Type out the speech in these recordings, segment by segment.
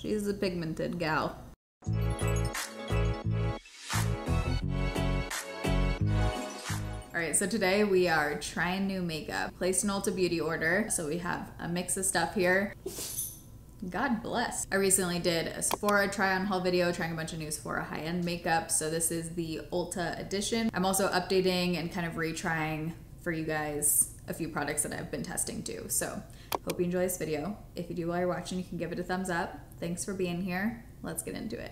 She's a pigmented gal. Alright, so today we are trying new makeup. Placed an Ulta beauty order, so we have a mix of stuff here. God bless. I recently did a Sephora try-on haul video trying a bunch of new Sephora high-end makeup, so this is the Ulta edition. I'm also updating and kind of retrying for you guys a few products that I've been testing too. So hope you enjoy this video. If you do while you're watching, you can give it a thumbs up. Thanks for being here. Let's get into it.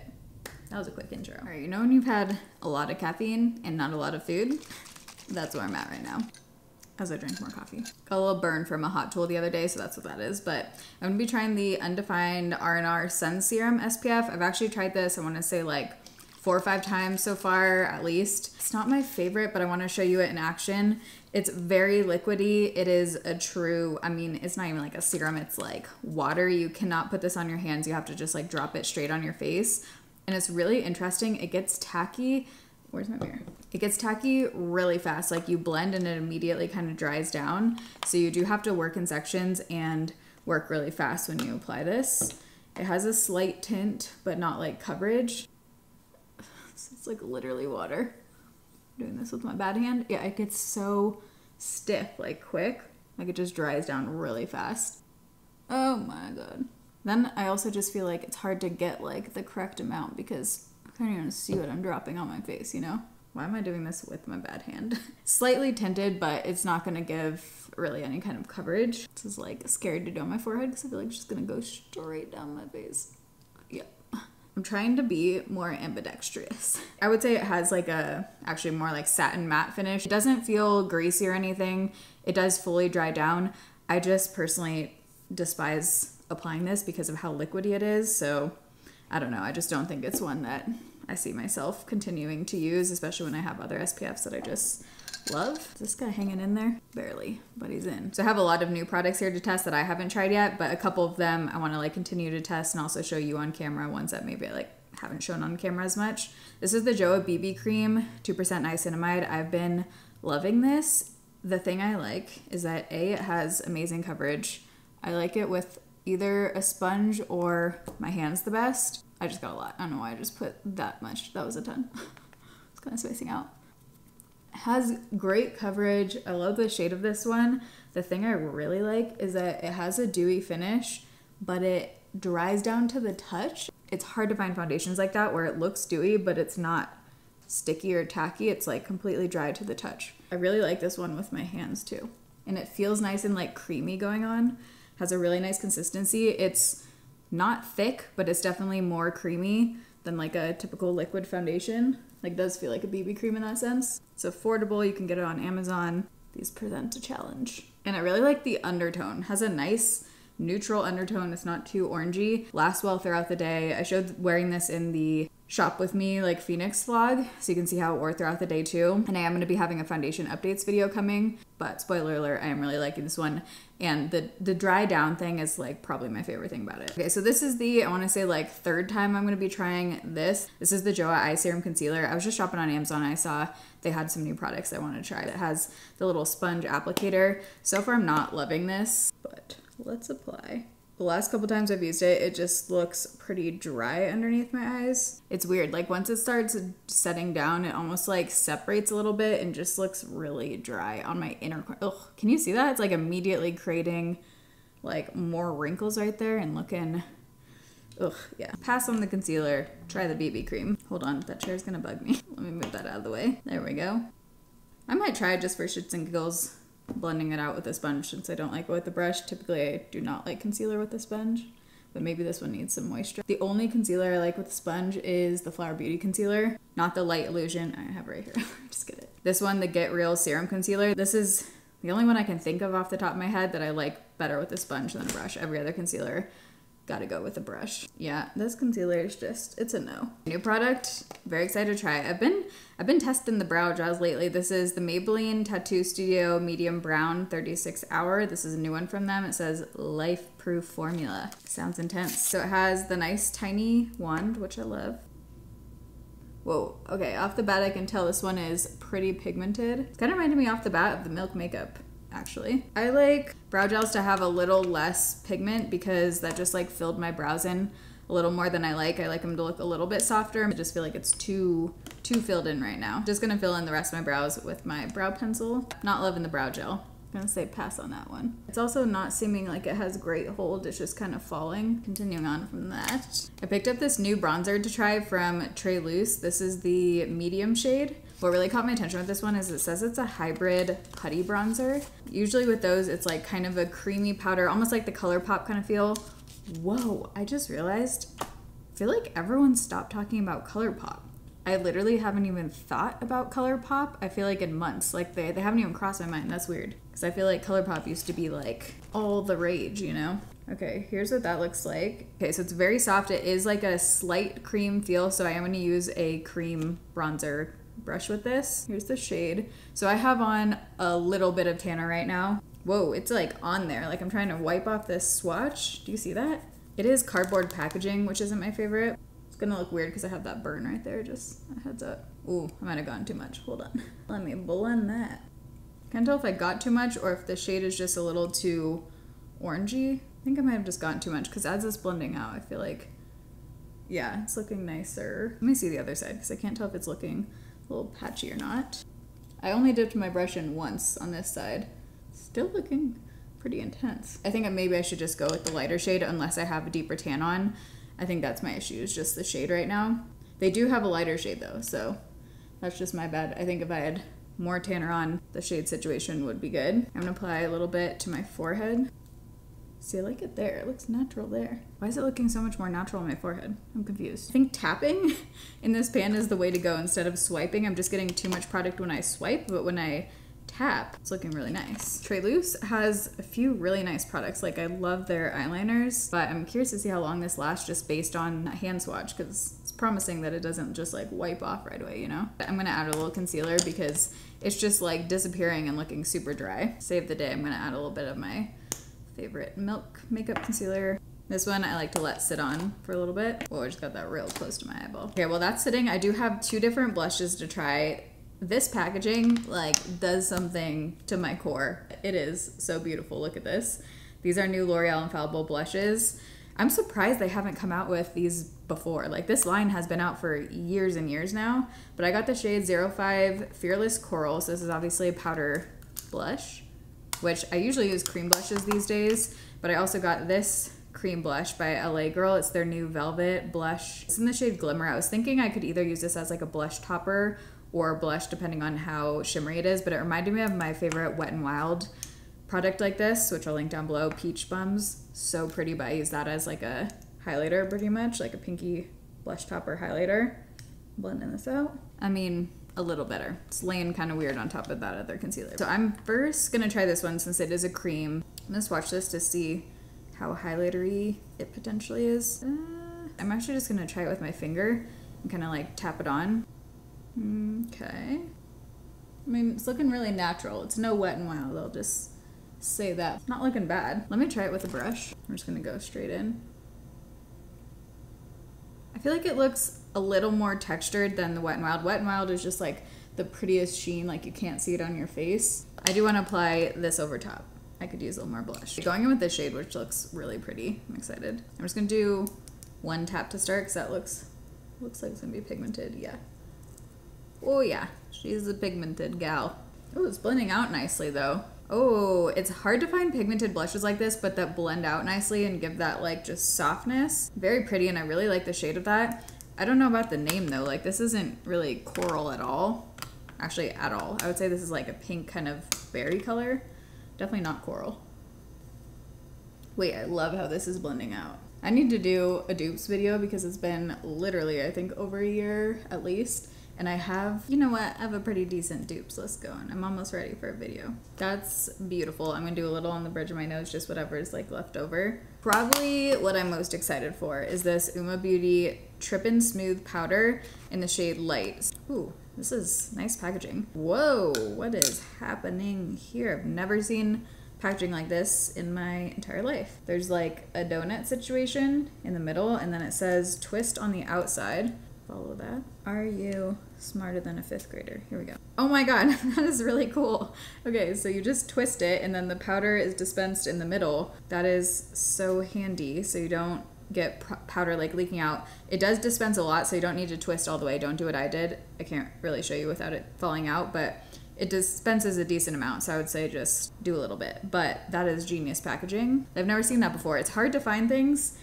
That was a quick intro. All right, you know when you've had a lot of caffeine and not a lot of food? That's where I'm at right now as I drink more coffee. Got a little burn from a hot tool the other day, so that's what that is. But I'm gonna be trying the Undefined R&R Sun Serum SPF. I've actually tried this, I wanna say like 4 or 5 times so far, at least. It's not my favorite, but I wanna show you it in action. It's very liquidy. It is a true, I mean, it's not even like a serum, it's like water. You cannot put this on your hands. You have to just like drop it straight on your face. And it's really interesting. It gets tacky. Where's my mirror? It gets tacky really fast. Like you blend and it immediately kind of dries down. So you do have to work in sections and work really fast when you apply this. It has a slight tint, but not like coverage. It's like literally water. I'm doing this with my bad hand. Yeah, it gets so stiff, like quick. Like it just dries down really fast. Oh my God. Then I also just feel like it's hard to get like the correct amount because I can't even see what I'm dropping on my face, you know? Why am I doing this with my bad hand? Slightly tinted, but it's not gonna give really any kind of coverage. This is like scary to do on my forehead because I feel like it's just gonna go straight down my face. Yep. I'm trying to be more ambidextrous. I would say it has like a, actually more like satin matte finish. It doesn't feel greasy or anything. It does fully dry down. I just personally despise applying this because of how liquidy it is. So I don't know. I just don't think it's one that I see myself continuing to use, especially when I have other SPFs that I just love. Is this guy hanging in there? Barely, but he's in. So I have a lot of new products here to test that I haven't tried yet, but a couple of them I want to like continue to test and also show you on camera, ones that maybe I like haven't shown on camera as much. This is the Joa BB Cream, 2% niacinamide. I've been loving this. The thing I like is that A, it has amazing coverage. I like it with either a sponge or my hands the best. I just got a lot. I don't know why I just put that much. That was a ton. It's kind of spacing out. It has great coverage. I love the shade of this one. The thing I really like is that it has a dewy finish, but it dries down to the touch. It's hard to find foundations like that where it looks dewy, but it's not sticky or tacky. It's like completely dry to the touch. I really like this one with my hands too. And it feels nice and like creamy going on. Has a really nice consistency. It's not thick, but it's definitely more creamy than like a typical liquid foundation. Like it does feel like a BB cream in that sense. It's affordable. You can get it on Amazon. These present a challenge. And I really like the undertone. Has a nice neutral undertone. It's not too orangey. Lasts well throughout the day. I showed wearing this in the Shop With Me like Phoenix vlog, so you can see how it wore throughout the day too. And I am going to be having a foundation updates video coming, but spoiler alert, I am really liking this one. And the dry down thing is like probably my favorite thing about it. Okay, so this is the, I want to say like 3rd time I'm going to be trying this. This is the Joa Eye Serum Concealer. I was just shopping on Amazon and I saw they had some new products I wanted to try. It has the little sponge applicator. So far I'm not loving this, but let's apply. The last couple times I've used it, it just looks pretty dry underneath my eyes. It's weird, like once it starts setting down, it almost like separates a little bit and just looks really dry on my inner corner. Ugh, can you see that? It's like immediately creating like more wrinkles right there and looking, ugh, yeah. Pass on the concealer, try the BB cream. Hold on, that chair's gonna bug me. Let me move that out of the way. There we go. I might try it just for shits and giggles, blending it out with a sponge since I don't like it with a brush. Typically I do not like concealer with a sponge, but maybe this one needs some moisture. The only concealer I like with a sponge is the Flower Beauty concealer, not the Light Illusion. I have it right here. Just get it. This one, the Get Real Serum Concealer. This is the only one I can think of off the top of my head that I like better with a sponge than a brush. Every other concealer, gotta go with a brush. Yeah, this concealer is just, it's a no. New product, very excited to try it. I've been testing the brow gels lately. This is the Maybelline Tattoo Studio Medium Brown 36 Hour. This is a new one from them. It says Life Proof Formula. Sounds intense. So it has the nice tiny wand, which I love. Whoa, okay, off the bat I can tell this one is pretty pigmented. It's kind of reminded me off the bat of the Milk Makeup, actually. I like brow gels to have a little less pigment because that just like filled my brows in a little more than I like. I like them to look a little bit softer. I just feel like it's too filled in right now. Just gonna fill in the rest of my brows with my brow pencil. Not loving the brow gel. I'm gonna say pass on that one. It's also not seeming like it has great hold. It's just kind of falling. Continuing on from that. I picked up this new bronzer to try from Trey Loose. This is the medium shade. What really caught my attention with this one is it says it's a hybrid putty bronzer. Usually with those, it's like kind of a creamy powder, almost like the ColourPop kind of feel. Whoa, I just realized, I feel like everyone stopped talking about ColourPop. I literally haven't even thought about ColourPop, I feel like in months. Like they haven't even crossed my mind. That's weird. Because I feel like ColourPop used to be like all the rage, you know? Okay, here's what that looks like. Okay, so it's very soft. It is like a slight cream feel, so I am gonna use a cream bronzer brush with this. Here's the shade. So I have on a little bit of tanner right now. Whoa, it's like on there. Like I'm trying to wipe off this swatch. Do you see that? It is cardboard packaging, which isn't my favorite. It's gonna look weird because I have that burn right there, just a heads up. Ooh, I might have gone too much. Hold on. Let me blend that. Can't tell if I got too much or if the shade is just a little too orangey. I think I might have just gotten too much because as it's blending out, I feel like, yeah, it's looking nicer. Let me see the other side because I can't tell if it's looking a little patchy or not. I only dipped my brush in once on this side. Still looking pretty intense. I think maybe I should just go with the lighter shade unless I have a deeper tan on. I think that's my issue, is just the shade right now. They do have a lighter shade though, so that's just my bad. I think if I had more tanner on, the shade situation would be good. I'm gonna apply a little bit to my forehead. See, I like it there. It looks natural there. Why is it looking so much more natural on my forehead? I'm confused. I think tapping in this pan is the way to go instead of swiping. I'm just getting too much product when I swipe, but when I tap, it's looking really nice. Trey Loose has a few really nice products. Like I love their eyeliners, but I'm curious to see how long this lasts just based on hand swatch because it's promising that it doesn't just like wipe off right away, you know? I'm gonna add a little concealer because it's just like disappearing and looking super dry. Save the day, I'm gonna add a little bit of my favorite Milk makeup concealer. This one I like to let sit on for a little bit. Whoa, I just got that real close to my eyeball. Okay, well that's sitting. I do have two different blushes to try. This packaging like does something to my core. It is so beautiful. Look at this. These are new L'Oreal Infallible blushes. I'm surprised they haven't come out with these before. Like this line has been out for years and years now, but I got the shade 05 Fearless Coral. So this is obviously a powder blush, which I usually use cream blushes these days, but I also got this cream blush by LA Girl. It's their new Velvet blush. It's in the shade Glimmer. I was thinking I could either use this as like a blush topper or blush depending on how shimmery it is, but it reminded me of my favorite Wet n Wild product like this, which I'll link down below, Peach Bums. So pretty, but I use that as like a highlighter pretty much, like a pinky blush topper highlighter. Blending this out. I mean, a little better. It's laying kind of weird on top of that other concealer. So I'm first gonna try this one since it is a cream. I'm gonna swatch this to see how highlightery it potentially is. I'm actually just gonna try it with my finger and kind of like tap it on. Okay. I mean, it's looking really natural. It's no Wet n Wild, I'll just say that. It's not looking bad. Let me try it with a brush. I'm just gonna go straight in. I feel like it looks a little more textured than the Wet n Wild. Wet n Wild is just like the prettiest sheen, like you can't see it on your face. I do want to apply this over top. I could use a little more blush. Going in with this shade, which looks really pretty. I'm excited. I'm just gonna do one tap to start because that looks like it's gonna be pigmented. Yeah. Oh yeah, she's a pigmented gal. Oh, it's blending out nicely though. Oh, it's hard to find pigmented blushes like this, but that blend out nicely and give that like just softness. Very pretty, and I really like the shade of that. I don't know about the name though. Like this isn't really coral at all. Actually, at all. I would say this is like a pink kind of berry color. Definitely not coral. Wait, I love how this is blending out. I need to do a dupes video because it's been literally, I think, over a year at least. And I have, you know what, I have a pretty decent dupes list going. I'm almost ready for a video. That's beautiful. I'm gonna do a little on the bridge of my nose, just whatever is like left over. Probably what I'm most excited for is this Uma Beauty Trippin' Smooth Powder in the shade Light. Ooh, this is nice packaging. Whoa, what is happening here? I've never seen packaging like this in my entire life. There's like a donut situation in the middle, and then it says twist on the outside. Follow that. Are you smarter than a 5th grader? Here we go. Oh my god, that is really cool. Okay, so you just twist it and then the powder is dispensed in the middle. That is so handy so you don't get powder like leaking out. It does dispense a lot, so you don't need to twist all the way. Don't do what I did. I can't really show you without it falling out, but it dispenses a decent amount, so I would say just do a little bit. But that is genius packaging. I've never seen that before. It's hard to find things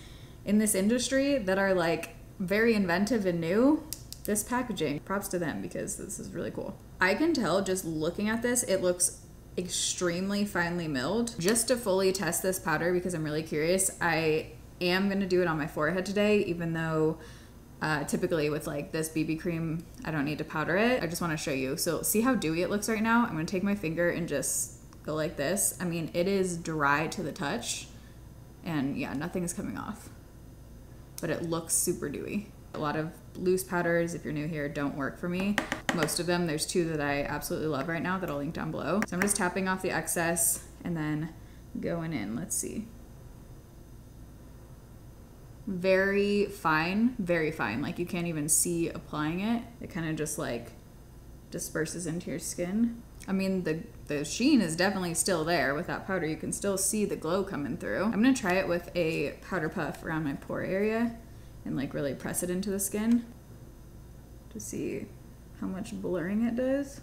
in this industry that are like very inventive and new. This packaging, props to them, because this is really cool. I can tell just looking at this, it looks extremely finely milled. Just to fully test this powder, because I'm really curious, I am gonna do it on my forehead today, even though typically with like this BB cream, I don't need to powder it. I just wanna show you. So see how dewy it looks right now? I'm gonna take my finger and just go like this. I mean, it is dry to the touch, and yeah, nothing's coming off, but it looks super dewy. A lot of loose powders, if you're new here, don't work for me. Most of them, there's two that I absolutely love right now that I'll link down below. So I'm just tapping off the excess and then going in. Let's see. Very fine, like you can't even see applying it. It kind of just like disperses into your skin. I mean, the sheen is definitely still there with that powder. You can still see the glow coming through. I'm gonna try it with a powder puff around my pore area and like really press it into the skin to see how much blurring it does.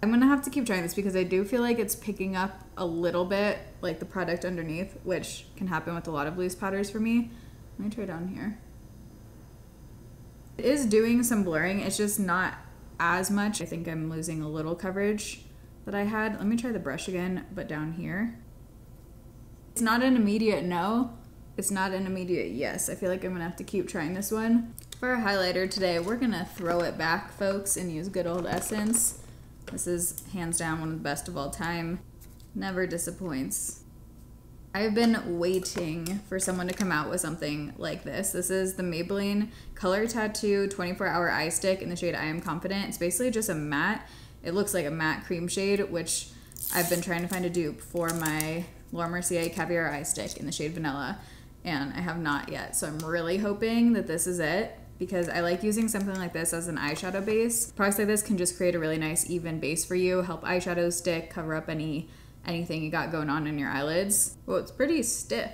I'm gonna have to keep trying this because I do feel like it's picking up a little bit like the product underneath, which can happen with a lot of loose powders for me. Let me try down here. It is doing some blurring, it's just not as much. I think I'm losing a little coverage that I had. Let me try the brush again, but down here. It's not an immediate no. It's not an immediate yes. I feel like I'm gonna have to keep trying this one. For our highlighter today, we're gonna throw it back, folks, and use good old Essence. This is hands down one of the best of all time. Never disappoints. I've been waiting for someone to come out with something like this. This is the Maybelline Color Tattoo 24-Hour Eye Stick in the shade I Am Confident. It's basically just a matte. It looks like a matte cream shade, which I've been trying to find a dupe for my Laura Mercier Caviar Eye Stick in the shade Vanilla, and I have not yet. So I'm really hoping that this is it, because I like using something like this as an eyeshadow base. Products like this can just create a really nice even base for you, help eyeshadows stick, cover up anything you got going on in your eyelids. Well, it's pretty stiff.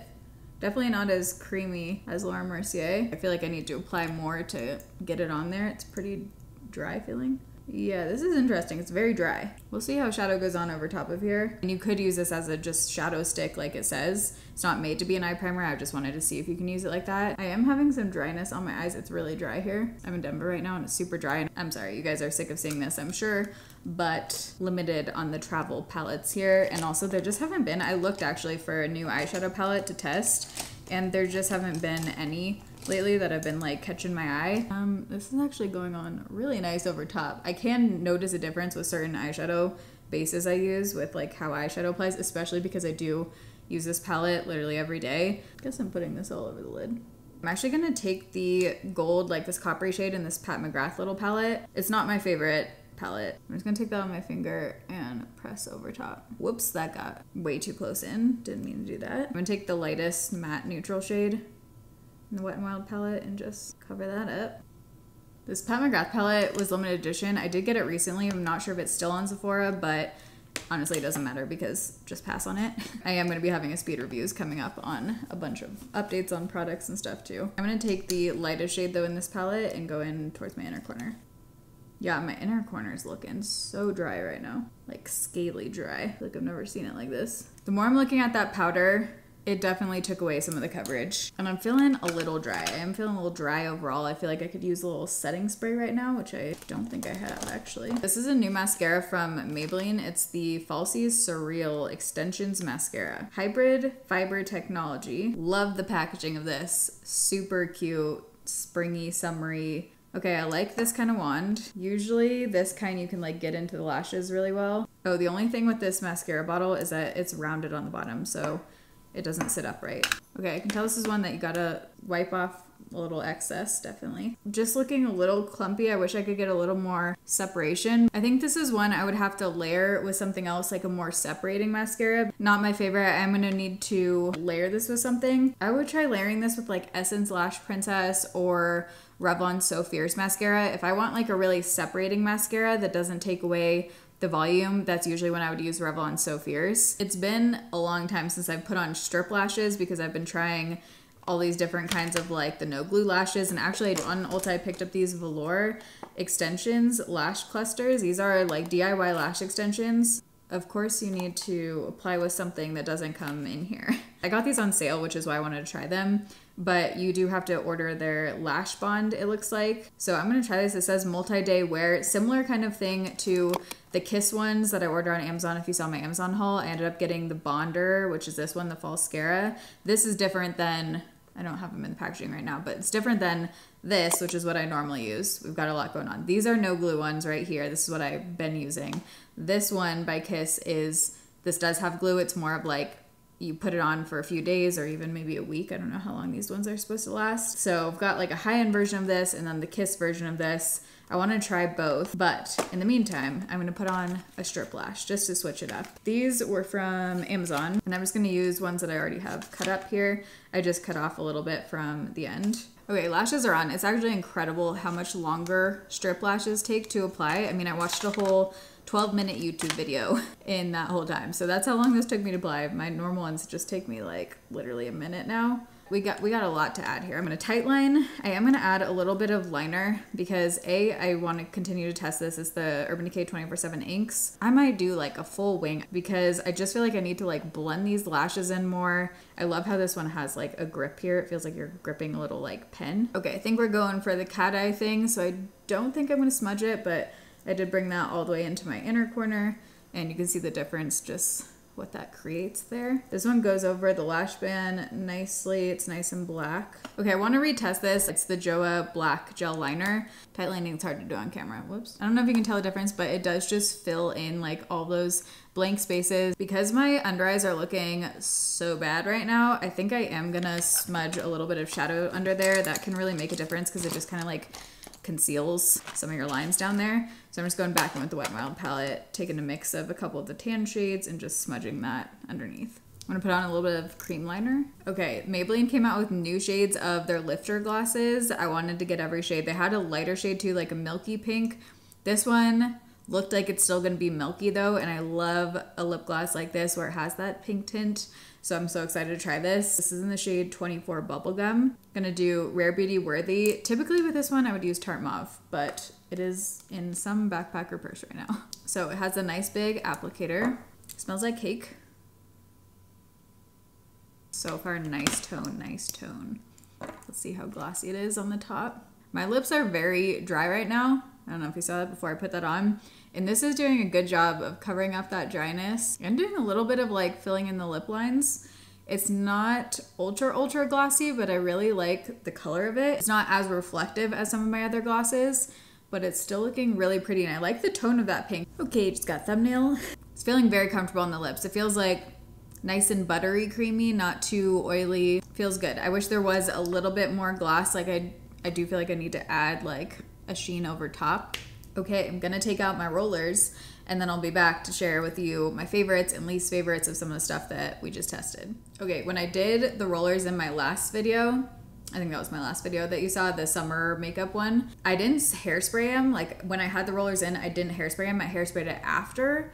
Definitely not as creamy as Laura Mercier. I feel like I need to apply more to get it on there. It's pretty dry feeling. Yeah, this is interesting. It's very dry. We'll see how shadow goes on over top of here. And you could use this as a just shadow stick like it says. It's not made to be an eye primer. I just wanted to see if you can use it like that. I am having some dryness on my eyes. It's really dry here. I'm in Denver right now and it's super dry. I'm sorry, you guys are sick of seeing this, I'm sure, but limited on the travel palettes here. And also there just haven't been, I looked actually for a new eyeshadow palette to test, and there just haven't been any lately that I've been like catching my eye. This is actually going on really nice over top. I can notice a difference with certain eyeshadow bases I use with like how eyeshadow applies, especially because I do use this palette literally every day. I guess I'm putting this all over the lid. I'm actually gonna take the gold, like this coppery shade in this Pat McGrath little palette. It's not my favorite palette. I'm just gonna take that on my finger and press over top. Whoops, that got way too close in. Didn't mean to do that. I'm gonna take the lightest matte neutral shade in the Wet n Wild palette and just cover that up. This Pat McGrath palette was limited edition. I did get it recently. I'm not sure if it's still on Sephora, but honestly it doesn't matter because just pass on it. I am going to be having a speed reviews coming up on a bunch of updates on products and stuff too. I'm going to take the lightest shade though in this palette and go in towards my inner corner. Yeah, my inner corner is looking so dry right now. Like scaly dry. I feel like I've never seen it like this. The more I'm looking at that powder, it definitely took away some of the coverage. And I'm feeling a little dry. I am feeling a little dry overall. I feel like I could use a little setting spray right now, which I don't think I have actually. This is a new mascara from Maybelline. It's the Falsies Surreal Extensions Mascara. Hybrid fiber technology. Love the packaging of this. Super cute, springy, summery. Okay, I like this kind of wand. Usually this kind you can like get into the lashes really well. Oh, the only thing with this mascara bottle is that it's rounded on the bottom, so it doesn't sit upright. Okay, I can tell this is one that you gotta wipe off a little excess, definitely. Just looking a little clumpy. I wish I could get a little more separation. I think this is one I would have to layer with something else, like a more separating mascara. Not my favorite. I'm gonna need to layer this with something. I would try layering this with like Essence Lash Princess or Revlon So Fierce mascara. If I want like a really separating mascara that doesn't take away the volume, that's usually when I would use Revlon So Fierce. It's been a long time since I've put on strip lashes because I've been trying all these different kinds of like the no glue lashes. And actually on Ulta, I picked up these velour extensions lash clusters. These are like DIY lash extensions. Of course, you need to apply with something that doesn't come in here. I got these on sale, which is why I wanted to try them, but you do have to order their lash bond, it looks like. So I'm gonna try this. It says multi-day wear, similar kind of thing to the Kiss ones that I ordered on Amazon. If you saw my Amazon haul, I ended up getting the Bonder, which is this one, the Falscara. This is different than, I don't have them in the packaging right now, but it's different than this, which is what I normally use. We've got a lot going on. These are no glue ones right here. This is what I've been using. This one by Kiss this does have glue. It's more of like, you put it on for a few days or even maybe a week. I don't know how long these ones are supposed to last. So I've got like a high-end version of this and then the Kiss version of this. I want to try both, but in the meantime, I'm going to put on a strip lash just to switch it up. These were from Amazon, and I'm just going to use ones that I already have cut up here. I just cut off a little bit from the end. Okay, lashes are on. It's actually incredible how much longer strip lashes take to apply. I mean, I watched a whole 12-minute YouTube video in that whole time. So that's how long this took me to apply. My normal ones just take me like literally a minute now. We got a lot to add here. I'm gonna tight line. I am gonna add a little bit of liner because I want to continue to test this. It's the Urban Decay 24/7 inks. I might do like a full wing because I just feel like I need to like blend these lashes in more. I love how this one has like a grip here. It feels like you're gripping a little like pen. Okay, I think we're going for the cat eye thing. So I don't think I'm gonna smudge it, but I did bring that all the way into my inner corner and you can see the difference just what that creates there. This one goes over the lash band nicely. It's nice and black. Okay, I want to retest this. It's the Joa Black Gel Liner. Tight lining is hard to do on camera. Whoops. I don't know if you can tell the difference, but it does just fill in like all those blank spaces. Because my under eyes are looking so bad right now, I think I am gonna smudge a little bit of shadow under there. That can really make a difference because it just kind of like conceals some of your lines down there. So I'm just going back in with the Wet n Wild palette, taking a mix of a couple of the tan shades and just smudging that underneath. I'm gonna put on a little bit of cream liner. Okay, Maybelline came out with new shades of their lifter glosses. I wanted to get every shade. They had a lighter shade too, like a milky pink. This one looked like it's still gonna be milky though, and I love a lip gloss like this where it has that pink tint. So I'm so excited to try this. This is in the shade 24 Bubblegum. Gonna do Rare Beauty Worthy. Typically with this one, I would use Tarte Mauve, but it is in some backpacker purse right now. So it has a nice big applicator. Smells like cake. So far, nice tone, nice tone. Let's see how glossy it is on the top. My lips are very dry right now. I don't know if you saw that before I put that on. And this is doing a good job of covering up that dryness and doing a little bit of like filling in the lip lines. It's not ultra glossy, but I really like the color of it. It's not as reflective as some of my other glosses, but it's still looking really pretty. And I like the tone of that pink. Okay, just got thumbnail. It's feeling very comfortable on the lips. It feels like nice and buttery creamy, not too oily. Feels good. I wish there was a little bit more gloss. Like I do feel like I need to add like a sheen over top. Okay, I'm gonna take out my rollers and then I'll be back to share with you my favorites and least favorites of some of the stuff that we just tested. Okay, when I did the rollers in my last video, I think that was my last video that you saw, the summer makeup one, I didn't hairspray them. Like when I had the rollers in, I didn't hairspray them. I hairsprayed it after.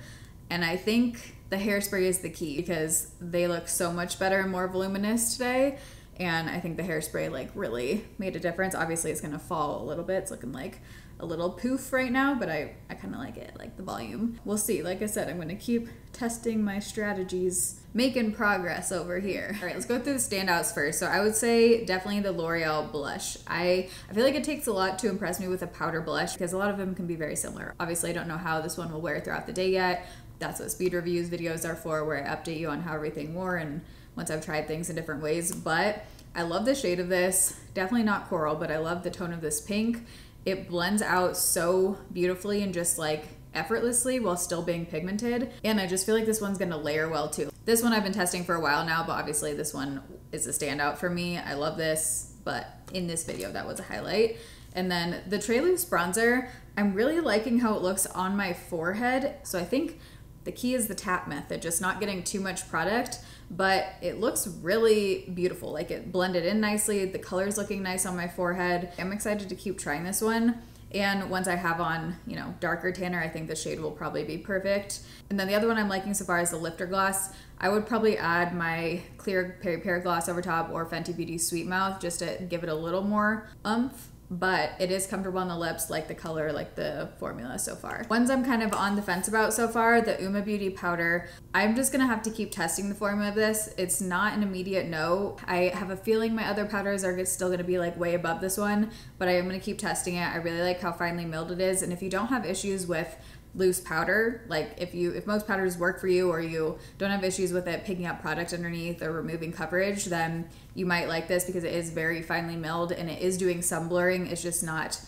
And I think the hairspray is the key because they look so much better and more voluminous today. And I think the hairspray like really made a difference. Obviously it's gonna fall a little bit. It's looking like a little poof right now, but I kind of like it, like the volume. We'll see. Like I said, I'm gonna keep testing my strategies, making progress over here. All right, let's go through the standouts first. So I would say definitely the L'Oreal blush. I feel like it takes a lot to impress me with a powder blush because a lot of them can be very similar. Obviously I don't know how this one will wear throughout the day yet. That's what speed reviews videos are for, where I update you on how everything wore and once I've tried things in different ways. But I love the shade of this. Definitely not coral, but I love the tone of this pink. It blends out so beautifully and just like effortlessly while still being pigmented. And I just feel like this one's gonna layer well too. This one I've been testing for a while now, but obviously this one is a standout for me. I love this, but in this video, that was a highlight. And then the Treloose bronzer, I'm really liking how it looks on my forehead. So I think the key is the tap method, just not getting too much product, but it looks really beautiful. Like it blended in nicely. The color's looking nice on my forehead. I'm excited to keep trying this one. And once I have on, you know, darker tanner, I think the shade will probably be perfect. And then the other one I'm liking so far is the Lifter Gloss. I would probably add my clear Peri Peri gloss over top or Fenty Beauty Sweet Mouth just to give it a little more oomph. But it is comfortable on the lips, like the color, like the formula so far. Ones I'm kind of on the fence about so far, the Uma Beauty powder. I'm just gonna have to keep testing the formula of this. It's not an immediate no. I have a feeling my other powders are still gonna be like way above this one, but I am gonna keep testing it. I really like how finely milled it is. And if you don't have issues with loose powder, like if most powders work for you or you don't have issues with it picking up product underneath or removing coverage, then you might like this because it is very finely milled and it is doing some blurring. It's just not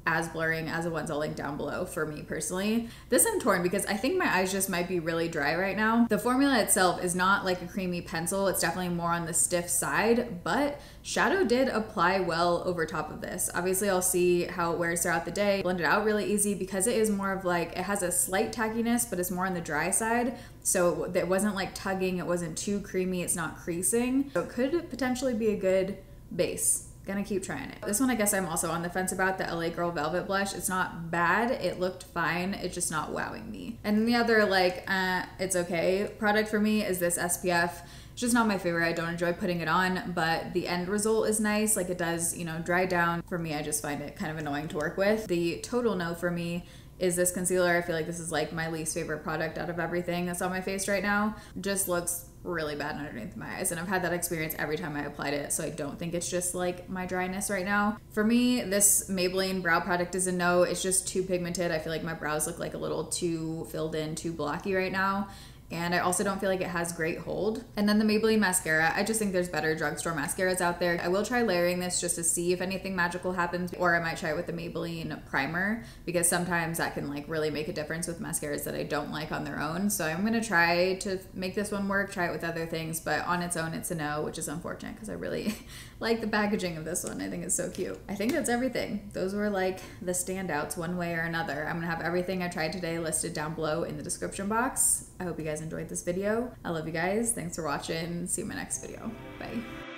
as blurring as the ones I'll link down below for me personally. This I'm torn because I think my eyes just might be really dry right now. The formula itself is not like a creamy pencil. It's definitely more on the stiff side, but shadow did apply well over top of this. Obviously I'll see how it wears throughout the day. Blend it out really easy because it is more of like, it has a slight tackiness, but it's more on the dry side. So it wasn't like tugging, it wasn't too creamy, it's not creasing. So it could potentially be a good base. Gonna keep trying it. This one I guess I'm also on the fence about, the LA Girl Velvet Blush. It's not bad, it looked fine, it's just not wowing me. And then the other like, it's okay product for me is this SPF. It's just not my favorite. I don't enjoy putting it on, but the end result is nice. Like it does, you know, dry down. For me, I just find it kind of annoying to work with. The total no for me is this concealer. I feel like this is like my least favorite product out of everything that's on my face right now. Just looks really bad underneath my eyes, and I've had that experience every time I applied it, so I don't think it's just like my dryness right now. For me, this Maybelline brow product is a no. It's just too pigmented. I feel like my brows look like a little too filled in, too blocky right now. And I also don't feel like it has great hold. And then the Maybelline mascara, I just think there's better drugstore mascaras out there. I will try layering this just to see if anything magical happens, or I might try it with the Maybelline primer because sometimes that can like really make a difference with mascaras that I don't like on their own. So I'm gonna try to make this one work, try it with other things, but on its own it's a no, which is unfortunate because I really like the packaging of this one. I think it's so cute. I think that's everything. Those were like the standouts one way or another. I'm gonna have everything I tried today listed down below in the description box. I hope you guys enjoyed this video. I love you guys. Thanks for watching. See you in my next video. Bye.